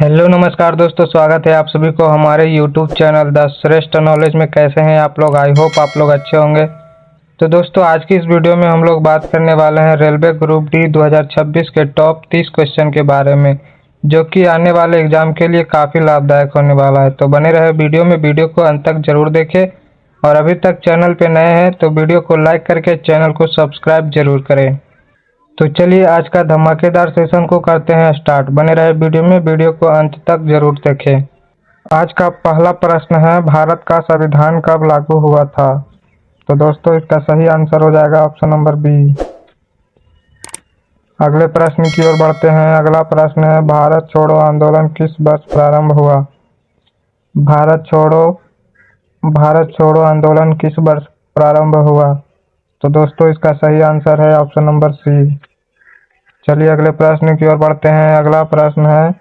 Hello नमस्कार दोस्तों, स्वागत है आप सभी को हमारे यूट्यूब चैनल द श्रेष्ठ नॉलेज में। कैसे हैं आप लोग? आई होप आप लोग अच्छे होंगे। तो दोस्तों, आज की इस वीडियो में हम लोग बात करने वाले हैं रेलवे ग्रुप डी 2026 के टॉप 30 क्वेश्चन के बारे में, जो कि आने वाले एग्जाम के लिए काफ़ी लाभदायक होने वाला है। तो बने रहे वीडियो में, वीडियो को अंत तक जरूर देखें और अभी तक चैनल पर नए हैं तो वीडियो को लाइक करके चैनल को सब्सक्राइब जरूर करें। तो चलिए आज का धमाकेदार सेशन को करते हैं स्टार्ट। बने रहे वीडियो में, वीडियो को अंत तक जरूर देखें। आज का पहला प्रश्न है, भारत का संविधान कब लागू हुआ था? तो दोस्तों, इसका सही आंसर हो जाएगा ऑप्शन नंबर बी। अगले प्रश्न की ओर बढ़ते हैं। अगला प्रश्न है, भारत छोड़ो आंदोलन किस वर्ष प्रारंभ हुआ? भारत छोड़ो आंदोलन किस वर्ष प्रारंभ हुआ? तो दोस्तों, इसका सही आंसर है ऑप्शन नंबर सी। चलिए अगले प्रश्न की ओर बढ़ते हैं। अगला प्रश्न है,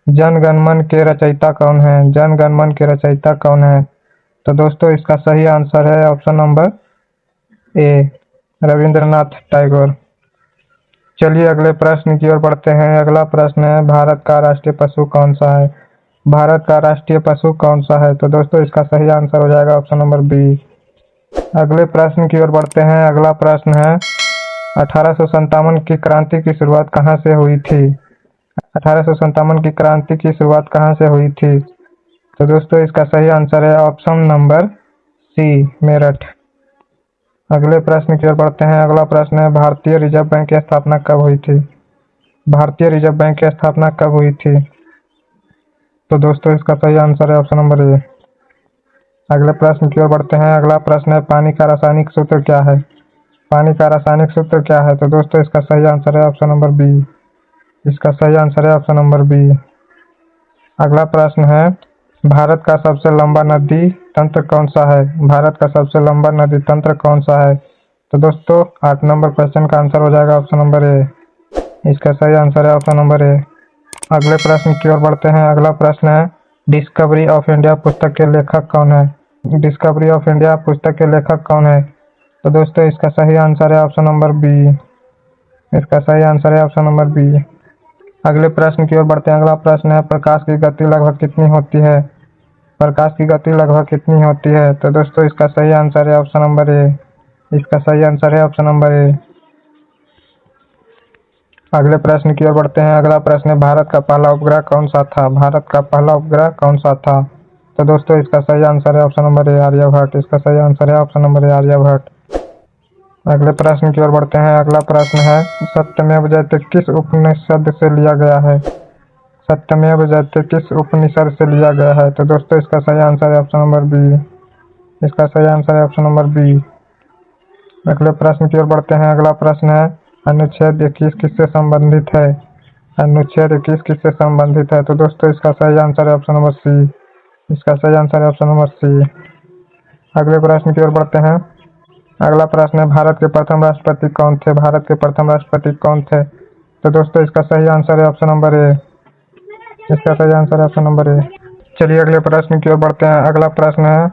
जन गण मन के रचयिता कौन है? जन गण मन के रचयिता कौन है? तो दोस्तों, इसका सही आंसर है option number A, Rabindranath Tagore. चलिए अगले प्रश्न की ओर बढ़ते हैं। अगला प्रश्न है, भारत का राष्ट्रीय पशु कौन सा है? भारत का राष्ट्रीय पशु कौन सा है? तो दोस्तों, इसका सही आंसर हो जाएगा ऑप्शन नंबर बी। अगले प्रश्न की ओर बढ़ते हैं। अगला प्रश्न है, 1857 की क्रांति की शुरुआत कहाँ से हुई थी? 1857 की क्रांति की शुरुआत कहाँ से हुई थी? तो दोस्तों, इसका सही आंसर है ऑप्शन नंबर सी, मेरठ। अगले प्रश्न की ओर बढ़ते हैं। अगला प्रश्न है, भारतीय रिजर्व बैंक की स्थापना कब हुई थी? भारतीय रिजर्व बैंक की स्थापना कब हुई थी? तो दोस्तों, इसका सही आंसर है ऑप्शन नंबर ए। अगले प्रश्न की ओर बढ़ते हैं। अगला प्रश्न है, पानी का रासायनिक सूत्र क्या है? पानी का रासायनिक सूत्र क्या है? तो दोस्तों, इसका सही आंसर है ऑप्शन नंबर बी। इसका सही आंसर है ऑप्शन नंबर बी। अगला प्रश्न है, भारत का सबसे लंबा नदी तंत्र कौन सा है? भारत का सबसे लंबा नदी तंत्र कौन सा है? तो दोस्तों, 8 नंबर क्वेश्चन का आंसर हो जाएगा ऑप्शन नंबर ए। इसका सही आंसर है ऑप्शन नंबर ए। अगले प्रश्न की ओर बढ़ते हैं। अगला प्रश्न है, डिस्कवरी ऑफ इंडिया पुस्तक के लेखक कौन है? डिस्कवरी ऑफ इंडिया पुस्तक के लेखक कौन है? तो दोस्तों, इसका सही आंसर है ऑप्शन नंबर बी। इसका सही आंसर है ऑप्शन नंबर बी। अगले प्रश्न की ओर बढ़ते हैं। अगला प्रश्न है, प्रकाश की गति लगभग कितनी होती है? प्रकाश की गति लगभग कितनी होती है? तो दोस्तों, इसका सही आंसर है ऑप्शन नंबर ए। इसका सही आंसर है ऑप्शन नंबर ए। अगले प्रश्न की ओर बढ़ते हैं। अगला प्रश्न है, भारत का पहला उपग्रह कौन सा था? भारत का पहला उपग्रह कौन सा था? तो दोस्तों, इसका सही आंसर है ऑप्शन नंबर ए, आर्यभट्ट। इसका सही आंसर है ऑप्शन नंबर ए, आर्यभट्ट। अगले प्रश्न की ओर बढ़ते हैं। अगला प्रश्न है, सत्यमेव जयते किस उपनिषद से लिया गया है? सत्यमेव जयते किस उपनिषद से लिया गया है? तो दोस्तों, इसका सही आंसर है ऑप्शन नंबर बी। इसका सही आंसर है ऑप्शन नंबर बी। अगले प्रश्न की ओर बढ़ते हैं। अगला प्रश्न है, अनुच्छेद 21 किससे संबंधित है? अनुच्छेद 21 किससे संबंधित है? तो दोस्तों, इसका सही आंसर है ऑप्शन नंबर सी। इसका सही आंसर है ऑप्शन नंबर सी। अगले प्रश्न की ओर बढ़ते हैं। अगला प्रश्न है, भारत के प्रथम राष्ट्रपति कौन थे? भारत के प्रथम राष्ट्रपति कौन थे? तो दोस्तों, इसका सही आंसर है ऑप्शन नंबर ए। इसका सही आंसर है ऑप्शन नंबर ए। चलिए अगले प्रश्न की ओर बढ़ते हैं। अगला प्रश्न है,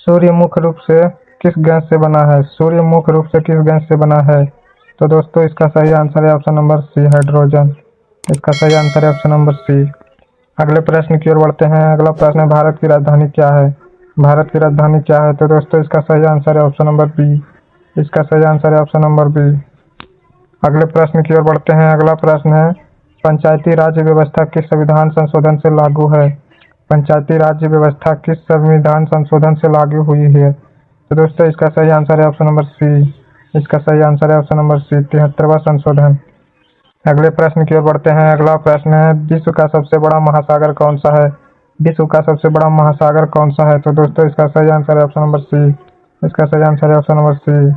सूर्य मुख्य रूप से किस गैस से बना है? सूर्य मुख्य रूप से किस गैस से बना है? तो दोस्तों, इसका सही आंसर है ऑप्शन नंबर सी, हाइड्रोजन। इसका सही आंसर है ऑप्शन नंबर सी। अगले प्रश्न की ओर बढ़ते हैं। अगला प्रश्न है, भारत की राजधानी क्या है? भारत की राजधानी क्या है? तो दोस्तों, इसका सही आंसर है ऑप्शन नंबर बी। इसका सही आंसर है ऑप्शन नंबर बी। अगले प्रश्न की ओर बढ़ते हैं। अगला प्रश्न है, पंचायती राज व्यवस्था किस संविधान संशोधन से लागू है? पंचायती राज व्यवस्था किस संविधान संशोधन से लागू हुई है? तो दोस्तों, इसका सही आंसर है ऑप्शन नंबर सी। इसका सही आंसर है ऑप्शन नंबर सी, 73वां संशोधन। अगले प्रश्न की ओर बढ़ते हैं। अगला प्रश्न है, विश्व का सबसे बड़ा महासागर कौन सा है? विश्व का सबसे बड़ा महासागर कौन सा है? तो दोस्तों, इसका सही आंसर है ऑप्शन नंबर सी। इसका सही आंसर है ऑप्शन नंबर सी।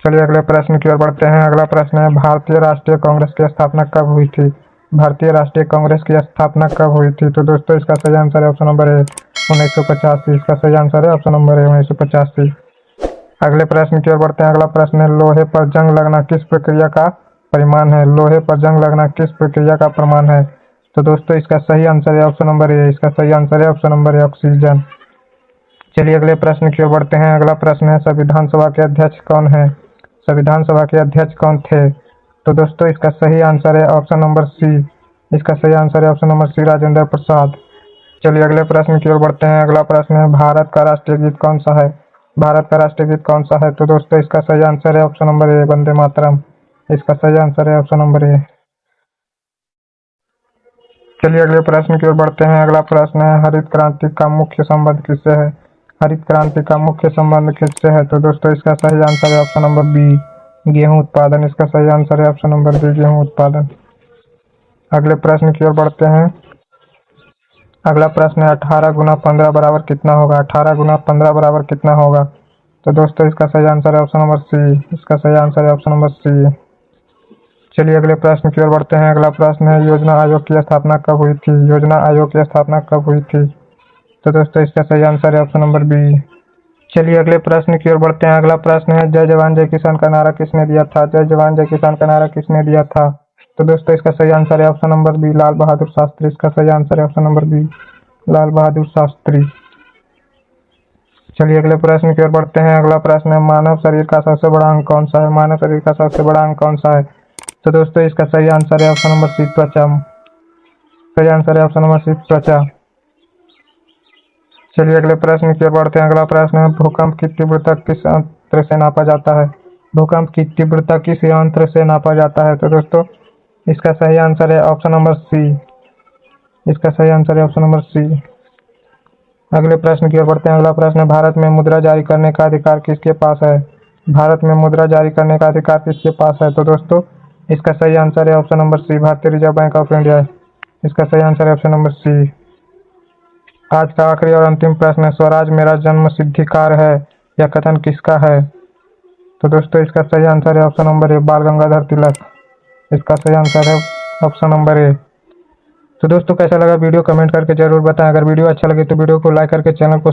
चलिए अगले प्रश्न की ओर बढ़ते हैं। अगला प्रश्न है, भारतीय राष्ट्रीय कांग्रेस की स्थापना कब हुई थी? भारतीय राष्ट्रीय कांग्रेस की स्थापना कब हुई थी? तो दोस्तों, इसका सही आंसर है ऑप्शन नंबर ए, 1985। इसका सही आंसर है ऑप्शन नंबर ए, 1985। अगले प्रश्न की ओर बढ़ते हैं। अगला प्रश्न है, लोहे पर जंग लगना किस प्रक्रिया का परिमाण है? लोहे पर जंग लगना किस प्रक्रिया का प्रमाण है? तो दोस्तों, इसका सही आंसर है ऑप्शन नंबर ए। इसका सही आंसर है ऑप्शन नंबर ए, ऑक्सीजन। चलिए अगले प्रश्न की ओर बढ़ते हैं। अगला प्रश्न है, संविधान सभा के अध्यक्ष कौन है? संविधान सभा के अध्यक्ष कौन थे? तो दोस्तों, इसका सही आंसर है ऑप्शन नंबर सी, इसका सही आंसर है option number C, Rajendra Prasad. चलिए अगले प्रश्न की ओर बढ़ते हैं। अगला प्रश्न है, भारत का राष्ट्रीय गीत कौन सा है? भारत का राष्ट्रीय गीत कौन सा है? तो दोस्तों इसका सही आंसर है option number A, Vande Mataram. इसका सही आंसर है ऑप्शन नंबर ए। चलिए अगले प्रश्न की ओर बढ़ते हैं। अगला प्रश्न है, हरित क्रांति का मुख्य संबंध किससे है? हरित क्रांति का मुख्य संबंध किससे है? तो दोस्तों इसका सही आंसर है ऑप्शन नंबर बी, गेहूं उत्पादन। इसका सही आंसर है ऑप्शन नंबर बी, गेहूं उत्पादन। अगले प्रश्न की ओर बढ़ते हैं। अगला प्रश्न है, 18 गुना 15 बराबर कितना होगा? 18 गुना 15 बराबर कितना होगा? तो दोस्तों इसका सही आंसर है ऑप्शन नंबर सी। इसका सही आंसर है ऑप्शन नंबर सी। चलिए अगले प्रश्न की ओर बढ़ते हैं। अगला प्रश्न है, योजना आयोग की स्थापना कब हुई थी? योजना आयोग की स्थापना कब हुई थी? तो दोस्तों इसका सही आंसर है ऑप्शन नंबर बी। चलिए अगले प्रश्न की ओर बढ़ते हैं। अगला प्रश्न है, जय जवान जय किसान का नारा किसने दिया था? जय जवान जय किसान का नारा किसने दिया था? तो दोस्तों इसका सही आंसर है option number B, Lal Bahadur Shastri. इसका सही आंसर है option number B, Lal Bahadur Shastri. चलिए अगले प्रश्न की ओर बढ़ते हैं। अगला प्रश्न है, मानव शरीर का सबसे बड़ा अंग कौन सा है? मानव शरीर का सबसे बड़ा अंग कौन सा है? तो दोस्तों इसका सही आंसर है ऑप्शन नंबर सी, त्वचा। सही आंसर है ऑप्शन नंबर सी, त्वचा। चलिए अगले प्रश्न की ओर बढ़ते हैं। अगला प्रश्न है, भूकंप की तीव्रता किस यंत्र से नापा जाता है? भूकंप की तीव्रता किस यंत्र से नापा जाता है? तो दोस्तों इसका सही आंसर है ऑप्शन नंबर सी। इसका सही आंसर है ऑप्शन नंबर सी। अगले प्रश्न की ओर बढ़ते हैं। अगला प्रश्न है, भारत में मुद्रा जारी करने का अधिकार किसके पास है? भारत में मुद्रा जारी करने का अधिकार किसके पास है? तो दोस्तों इसका सही आंसर है ऑप्शन नंबर सी, भारतीय रिजर्व बैंक ऑफ इंडिया। इसका सही आंसर है ऑप्शन नंबर सी। आज का आखिरी और अंतिम प्रश्न है, स्वराज मेरा जन्म सिद्धिकार है, यह कथन किसका है? तो दोस्तों इसका सही आंसर है ऑप्शन नंबर ए, बाल गंगाधर तिलक। इसका सही आंसर है ऑप्शन नंबर ए। तो दोस्तों कैसा लगा वीडियो कमेंट करके जरूर बताएं। अगर वीडियो अच्छा लगे तो वीडियो को लाइक करके चैनल को